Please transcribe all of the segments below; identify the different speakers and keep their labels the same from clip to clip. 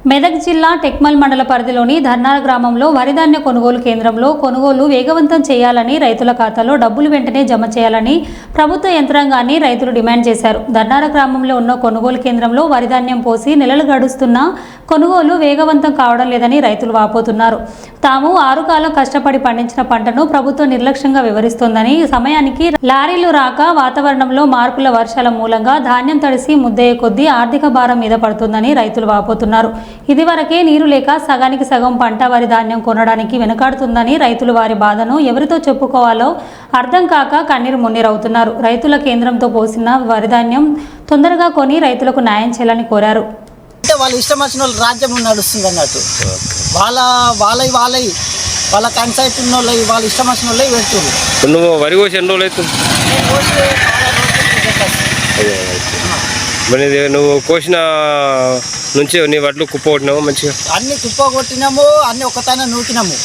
Speaker 1: మెదక్ జిల్లా టెక్మల్ మండల పరిధిలోని ధర్నాల గ్రామంలో వరిధాన్య కొనుగోలు కేంద్రంలో కొనుగోలు వేగవంతం చేయాలని, రైతుల ఖాతాలో డబ్బులు వెంటనే జమ చేయాలని ప్రభుత్వ యంత్రాంగాన్ని రైతులు డిమాండ్ చేశారు. ధర్నాల గ్రామంలో ఉన్న కొనుగోలు కేంద్రంలో వరిధాన్యం పోసి నెలలు గడుస్తున్నా కొనుగోలు వేగవంతం కావడం లేదని రైతులు వాపోతున్నారు. తాము 6 కాలం కష్టపడి పండించిన పంటను ప్రభుత్వం నిర్లక్ష్యంగా వివరిస్తోందని, సమయానికి లారీలు రాక, వాతావరణంలో మార్పుల వర్షాల మూలంగా ధాన్యం తడిసి ముద్దయ్యే కొద్దీ ఆర్థిక భారం మీద పడుతుందని రైతులు వాపోతున్నారు. ఇదివరకే నీరు లేక సగానికి సగం పంట వరి ధాన్యం కొనడానికి వెనుకాడుతుందని రైతులు వారి బాధను ఎవరితో చెప్పుకోవాలో అర్థం కాక కన్నీరు మున్నీరవుతున్నారు. రైతుల కేంద్రంతో పోసిన వరిధాన్యం తొందరగా కొని రైతులకు న్యాయం చేయాలని కోరారు.
Speaker 2: అంటే వాళ్ళ ఇష్టం వచ్చిన వాళ్ళు రాజ్యం నడుస్తుంది అన్నట్టు, వాళ్ళ కన్సైట్ ఉన్న వాళ్ళు వాళ్ళ ఇష్టం వచ్చిన వాళ్ళే పెడుతుంది.
Speaker 3: నువ్వు వరి కోసి ఎన్ని రోజులు అవుతుంది? నువ్వు కోసిన నుంచి నీ వడ్లు కుప్ప కొట్టినాము, మంచిగా
Speaker 2: అన్ని కుప్ప కొట్టినాము, అన్ని ఒకతాన నూకినాము.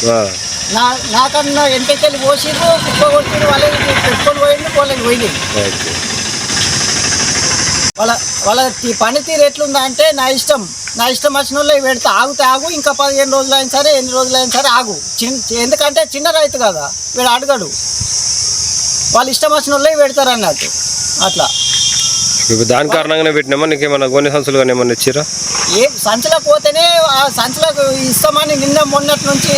Speaker 2: నాకన్నా ఎంటకెళ్ళి పోసిరు, కుప్ప కొట్టిరు, వాళ్ళకి పెట్టుకొని పోయింది, వాళ్ళకి పోయింది. వాళ్ళ పనితీరు ఎట్లుందా అంటే నా ఇష్టం వచ్చిన వాళ్ళు పెడితే ఆగు, ఇంకా 15 రోజులు అయిన సరే, ఎన్ని రోజులు అయిన సరే ఆగు. ఎందుకంటే చిన్న రైతు కదా, వీడు అడగడు. వాళ్ళు ఇష్టం వచ్చిన వాళ్ళే పెడతారు అన్నట్టు. అట్లా
Speaker 3: దాని కారణంగానే పెట్టినామా? నీకు ఏమన్నా కొన్ని సంచులు కానీ ఏమన్నా ఇచ్చిరా?
Speaker 2: ఏ సంచులకు పోతేనే ఆ సంచులకు ఇస్తామని నిన్న మొన్నటి నుంచి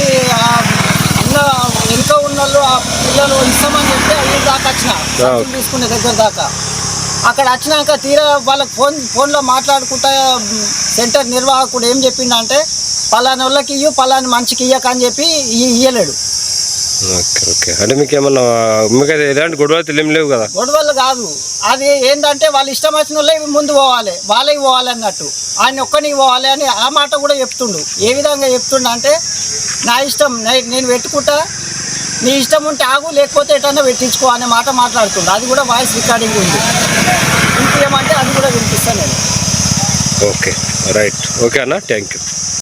Speaker 2: వెనుక ఉన్న వాళ్ళు ఆ పిల్లలు ఇస్తామని చెప్తే అవి దాకా వచ్చిన సంచులు తీసుకునే దగ్గర దాకా. అక్కడ వచ్చినాక తీరా వాళ్ళకి ఫోన్లో మాట్లాడుకుంటా సెంటర్ నిర్వాహకుడు ఏం చెప్పిండంటే పలానా వాళ్ళకి ఇయ్యు, పలానా మనిషికి ఇయ్యక అని చెప్పి ఇయ్యలేడు.
Speaker 3: ఓకే, అంటే మీకు ఏమన్నా ఎలాంటి గొడవలు ఏం లేవు కదా?
Speaker 2: గొడవలు కాదు, అది ఏంటంటే వాళ్ళు ఇష్టం వచ్చిన వాళ్ళే ముందు పోవాలి, వాళ్ళకి పోవాలి అన్నట్టు. ఆయన ఒక్కనికి పోవాలి అని ఆ మాట కూడా చెప్తుండు. ఏ విధంగా చెప్తుండ అంటే నా ఇష్టం, నేను పెట్టుకుంటా, నీ ఇష్టం ఉంటే ఆగు, లేకపోతే ఎటన్నా పెట్టించుకో అనే మాట మాట్లాడుతుండు. అది కూడా వాయిస్ రికార్డింగ్ ఉంది, వినిపించమంటే అది కూడా వినిపిస్తాను నేను.
Speaker 3: ఓకే, రైట్, ఓకే అన్న, థ్యాంక్ యూ.